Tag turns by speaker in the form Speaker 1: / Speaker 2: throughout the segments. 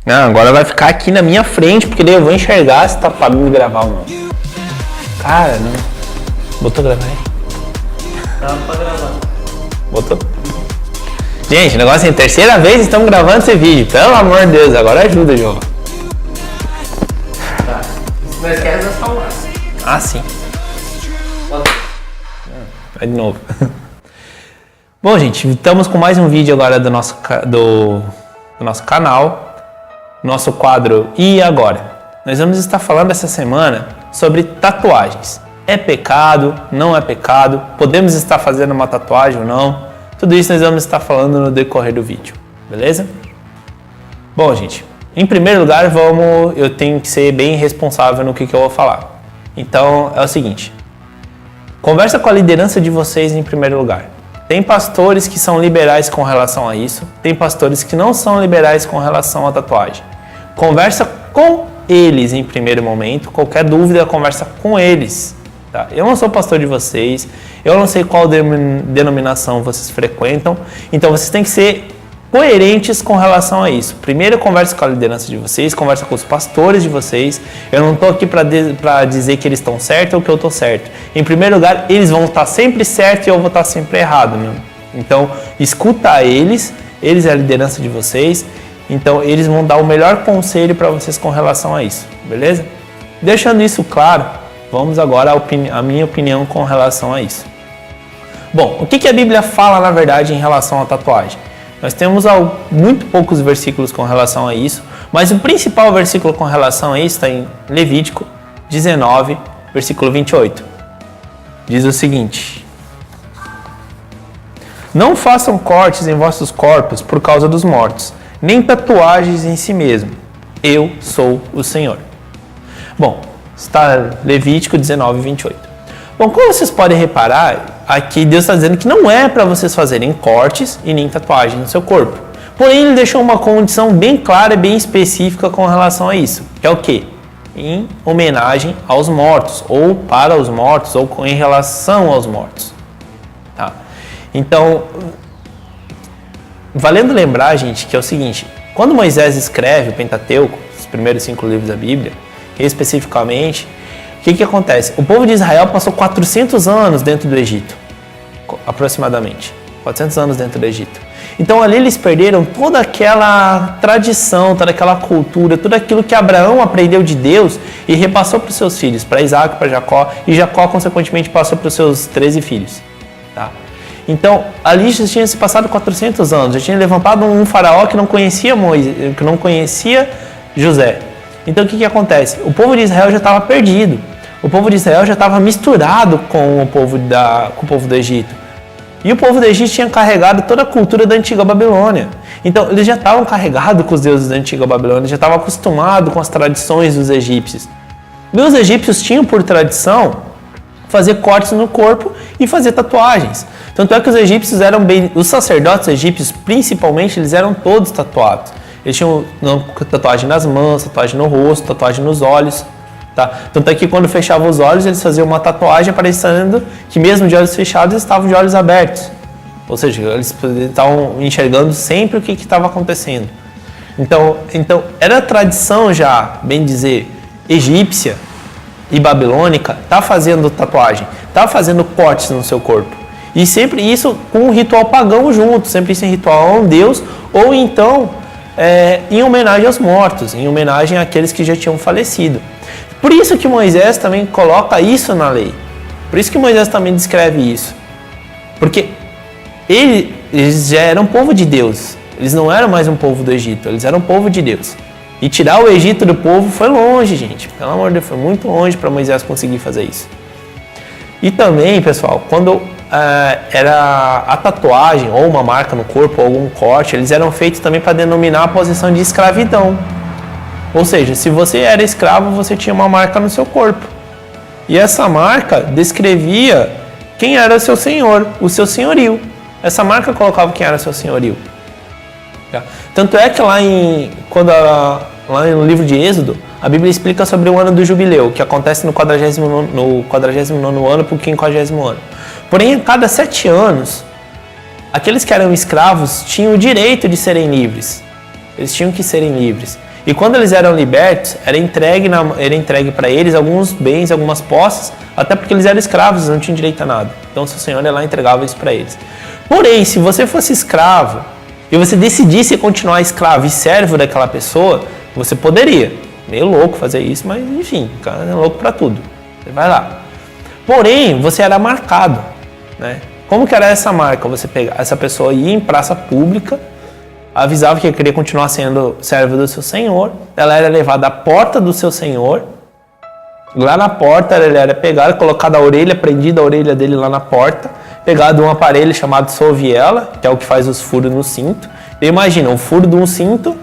Speaker 1: Não, agora vai ficar aqui na minha frente, porque daí eu vou enxergar se tá pra mim gravar ou não. Cara, não. Botou gravar aí?
Speaker 2: Tá pra gravar.
Speaker 1: Botou? Gente, o negócio é terceira vez estamos gravando esse vídeo. Pelo amor de Deus, agora ajuda, João.
Speaker 2: Tá. Se não esquece das palmas.
Speaker 1: Ah, sim. Vai de novo. Bom, gente, estamos com mais um vídeo agora do nosso canal. Nosso quadro E Agora? Nós vamos estar falando essa semana sobre tatuagens. É pecado? Não é pecado? Podemos estar fazendo uma tatuagem ou não? Tudo isso nós vamos estar falando no decorrer do vídeo, beleza? Bom, gente, em primeiro lugar, eu tenho que ser bem responsável no que eu vou falar. Então, é o seguinte. Conversa com a liderança de vocês em primeiro lugar. Tem pastores que são liberais com relação a isso. Tem pastores que não são liberais com relação à tatuagem. Conversa com eles em primeiro momento. Qualquer dúvida, conversa com eles. Tá? Eu não sou pastor de vocês. Eu não sei qual denominação vocês frequentam. Então, vocês têm que ser coerentes com relação a isso. Primeiro, conversa com a liderança de vocês. Conversa com os pastores de vocês. Eu não estou aqui para dizer que eles estão certos ou que eu estou certo. Em primeiro lugar, eles vão estar sempre certos e eu vou estar sempre errado. Né? Então, escuta eles. Eles é a liderança de vocês. Então, eles vão dar o melhor conselho para vocês com relação a isso. Beleza? Deixando isso claro, vamos agora à minha opinião com relação a isso. Bom, o que a Bíblia fala, na verdade, em relação à tatuagem? Nós temos muito poucos versículos com relação a isso, mas o principal versículo com relação a isso está em Levítico 19, versículo 28. Diz o seguinte: não façam cortes em vossos corpos por causa dos mortos, nem tatuagens em si mesmo. Eu sou o Senhor. Bom, está Levítico 19, 28. Bom, como vocês podem reparar, aqui Deus está dizendo que não é para vocês fazerem cortes e nem tatuagem no seu corpo. Porém, Ele deixou uma condição bem clara e bem específica com relação a isso. Que é o quê? Em homenagem aos mortos, ou para os mortos, ou em relação aos mortos. Tá? Então, valendo lembrar, gente, que é o seguinte. Quando Moisés escreve o Pentateuco, os primeiros 5 livros da Bíblia, especificamente, o que acontece? O povo de Israel passou 400 anos dentro do Egito, aproximadamente. 400 anos dentro do Egito. Então ali eles perderam toda aquela tradição, toda aquela cultura, tudo aquilo que Abraão aprendeu de Deus e repassou para os seus filhos, para Isaac, para Jacó, e Jacó, consequentemente, passou para os seus 13 filhos. Tá? Então ali já tinha se passado 400 anos, já tinha levantado um faraó que não conhecia Moisés, que não conhecia José. Então o que acontece? O povo de Israel já estava perdido. O povo de Israel já estava misturado com o povo do Egito. E o povo do Egito tinha carregado toda a cultura da antiga Babilônia. Então eles já estavam carregados com os deuses da antiga Babilônia, já estavam acostumados com as tradições dos egípcios. E os egípcios tinham por tradição fazer cortes no corpo e fazer tatuagens. Tanto é que os egípcios eram os sacerdotes egípcios principalmente, eles eram todos tatuados. Eles tinham tatuagem nas mãos, tatuagem no rosto, tatuagem nos olhos. Tá? Tanto é que quando fechavam os olhos, eles faziam uma tatuagem parecendo que mesmo de olhos fechados, eles estavam de olhos abertos. Ou seja, eles estavam enxergando sempre o que estava acontecendo. Então, era tradição já, bem dizer, egípcia e babilônica, tá fazendo tatuagem, tá fazendo cortes no seu corpo. E sempre isso com um ritual pagão junto, sempre isso em ritual a um deus, ou então em homenagem aos mortos, em homenagem àqueles que já tinham falecido. Por isso que Moisés também coloca isso na lei. Por isso que Moisés também descreve isso. Porque eles já eram povo de Deus. Eles não eram mais um povo do Egito, eles eram povo de Deus. E tirar o Egito do povo foi longe, gente. Pelo amor de Deus, foi muito longe para Moisés conseguir fazer isso. E também, pessoal, quando era a tatuagem ou uma marca no corpo ou algum corte, eles eram feitos também para denominar a posição de escravidão. Ou seja, se você era escravo, você tinha uma marca no seu corpo. E essa marca descrevia quem era o seu senhor, o seu senhorio. Essa marca colocava quem era o seu senhorio. Tanto é que lá no livro de Êxodo, a Bíblia explica sobre o ano do jubileu, que acontece no 49º ano para o 50º ano. Porém, a cada 7 anos, aqueles que eram escravos tinham o direito de serem livres. eles tinham que serem livres. E quando eles eram libertos, era entregue para eles alguns bens, algumas posses, até porque eles eram escravos, eles não tinham direito a nada. Então, seu senhor ia lá e entregava isso para eles. Porém, se você fosse escravo e você decidisse continuar escravo e servo daquela pessoa, você poderia. Meio louco fazer isso, mas enfim, o cara é louco para tudo. Você vai lá. Porém, você era marcado, né? Como que era essa marca? Você pegar essa pessoa ia em praça pública, avisava que queria continuar sendo servo do seu senhor, ela era levada à porta do seu senhor, lá na porta ele era pegado, colocada a orelha, prendida a orelha dele lá na porta, pegado um aparelho chamado soviela, que é o que faz os furos no cinto. E imagina, um furo de um cinto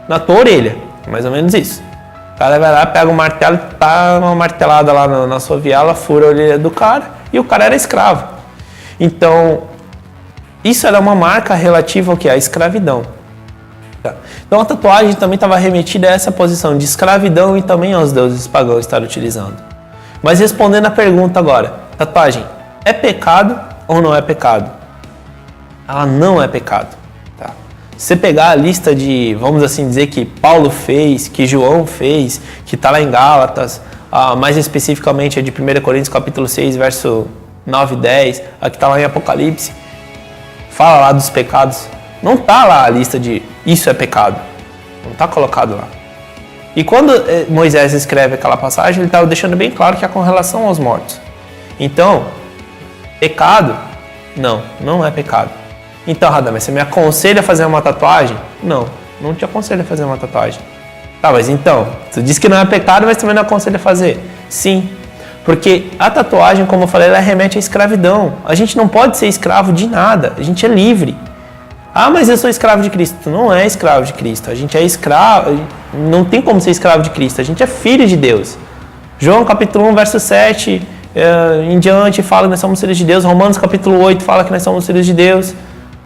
Speaker 1: na tua orelha, mais ou menos isso. O cara vai lá, pega um martelo, tá uma martelada lá na soviela, fura a orelha do cara, e o cara era escravo. Então, isso era uma marca relativa ao que? À escravidão. Então a tatuagem também estava remetida a essa posição de escravidão e também aos deuses pagãos estar utilizando. Mas respondendo a pergunta agora, tatuagem é pecado ou não é pecado? Ela não é pecado. Tá? Se você pegar a lista de, vamos assim dizer, que Paulo fez, que João fez, que está lá em Gálatas, mais especificamente é de 1 Coríntios capítulo 6, verso 9 e 10, a que está lá em Apocalipse, fala lá dos pecados. Não está lá a lista de isso é pecado. Não está colocado lá. E quando Moisés escreve aquela passagem, ele estava deixando bem claro que é com relação aos mortos. Então, pecado? Não é pecado. Então, Radamés, você me aconselha a fazer uma tatuagem? Não te aconselho a fazer uma tatuagem. Tá, mas então, você disse que não é pecado, mas também não aconselha a fazer. Sim, porque a tatuagem, como eu falei, ela remete à escravidão. A gente não pode ser escravo de nada, a gente é livre. Ah, mas eu sou escravo de Cristo. Tu não é escravo de Cristo. A gente é escravo, não tem como ser escravo de Cristo. A gente é filho de Deus. João capítulo 1, verso 7 em diante fala que nós somos filhos de Deus. Romanos capítulo 8 fala que nós somos filhos de Deus.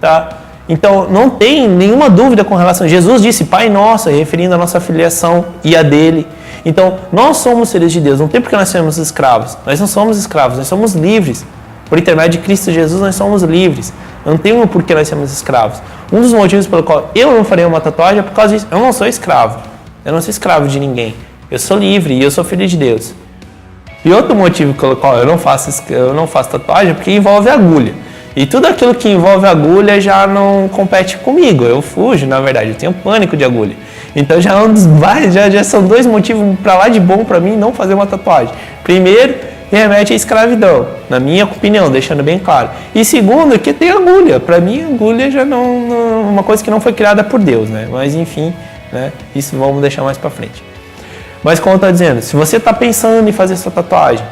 Speaker 1: Tá? Então não tem nenhuma dúvida com relação. Jesus disse Pai Nosso, referindo a nossa filiação e a dele. Então nós somos filhos de Deus. Não tem porque nós somos escravos. Nós não somos escravos, nós somos livres. Por intermédio de Cristo Jesus nós somos livres. Não tem um porquê nós sermos escravos. Um dos motivos pelo qual eu não farei uma tatuagem é por causa disso. Eu não sou escravo. Eu não sou escravo de ninguém. Eu sou livre e eu sou filho de Deus. E outro motivo pelo qual eu não faço tatuagem é porque envolve agulha. E tudo aquilo que envolve agulha já não compete comigo. Eu fujo, na verdade. Eu tenho pânico de agulha. Então já são dois motivos para lá de bom para mim não fazer uma tatuagem. Primeiro, remete à escravidão, na minha opinião, deixando bem claro. E segundo, que tem agulha. Para mim, agulha já não uma coisa que não foi criada por Deus, né? Mas enfim, né? Isso vamos deixar mais para frente. Mas como eu estou dizendo, se você está pensando em fazer sua tatuagem,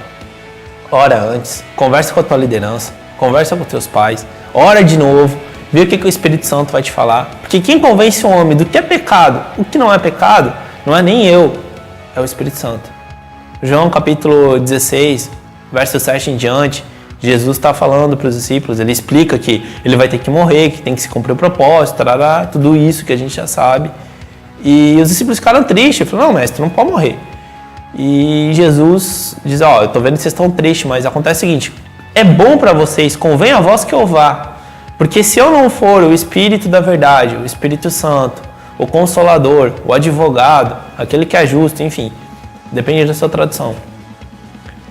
Speaker 1: ora antes, conversa com a tua liderança, conversa com teus pais, ora de novo, vê o que o Espírito Santo vai te falar. Porque quem convence o homem do que é pecado, o que não é pecado, não é nem eu, é o Espírito Santo. João capítulo 16, verso 7 em diante, Jesus está falando para os discípulos, ele explica que ele vai ter que morrer, que tem que se cumprir o propósito, tarará, tudo isso que a gente já sabe. E os discípulos ficaram tristes, falaram, não, mestre, não pode morrer. E Jesus diz, eu estou vendo que vocês estão tristes, mas acontece o seguinte, é bom para vocês, convém a vós que eu vá, porque se eu não for o Espírito da verdade, o Espírito Santo, o Consolador, o Advogado, aquele que é justo, enfim, depende da sua tradução,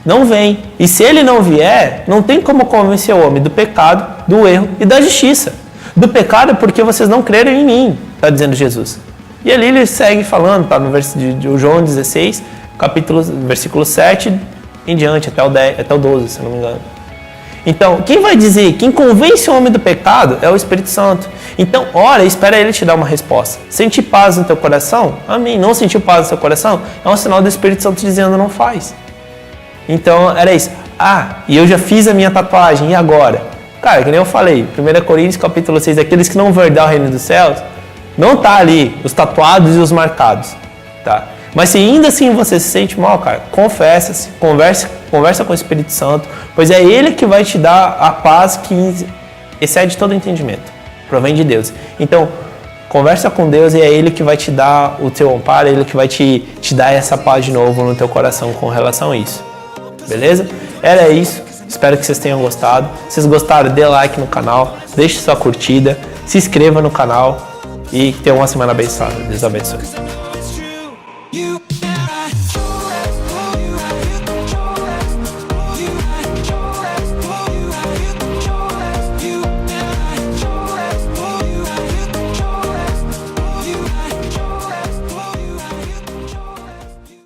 Speaker 1: não vem. E se ele não vier, não tem como convencer o homem do pecado, do erro e da justiça. Do pecado porque vocês não creram em mim, está dizendo Jesus. E ali ele segue falando, tá no verso de João 16, versículo 7 em diante, até o 12, se não me engano. Então, quem vai dizer, quem convence o homem do pecado é o Espírito Santo. Então, ora e espera ele te dar uma resposta. Sentir paz no teu coração? Amém. Não sentir paz no teu coração? É um sinal do Espírito Santo dizendo não faz. Então, era isso. E eu já fiz a minha tatuagem, e agora? Cara, que nem eu falei, 1 Coríntios capítulo 6, aqueles que não vão herdar o reino dos céus, não tá ali os tatuados e os marcados, tá? Mas se ainda assim você se sente mal, cara, confessa-se, conversa com o Espírito Santo, pois é Ele que vai te dar a paz que excede todo entendimento, provém de Deus. Então, conversa com Deus e é Ele que vai te dar o teu amparo, é Ele que vai te dar essa paz de novo no teu coração com relação a isso. Beleza? Era isso. Espero que vocês tenham gostado. Se vocês gostaram, dê like no canal, deixe sua curtida, se inscreva no canal E que tenha uma semana abençoada. Deus abençoe.
Speaker 3: You